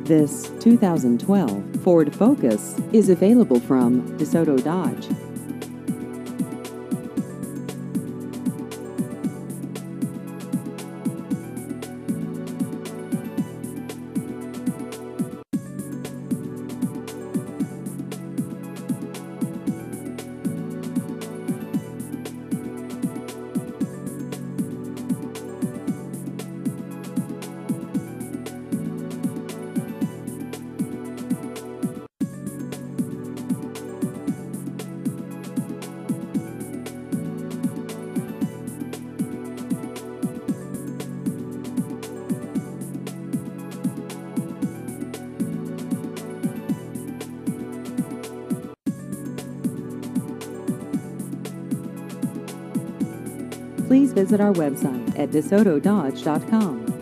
This 2012 Ford Focus is available from DeSoto Dodge. Please visit our website at DeSotoDodge.com.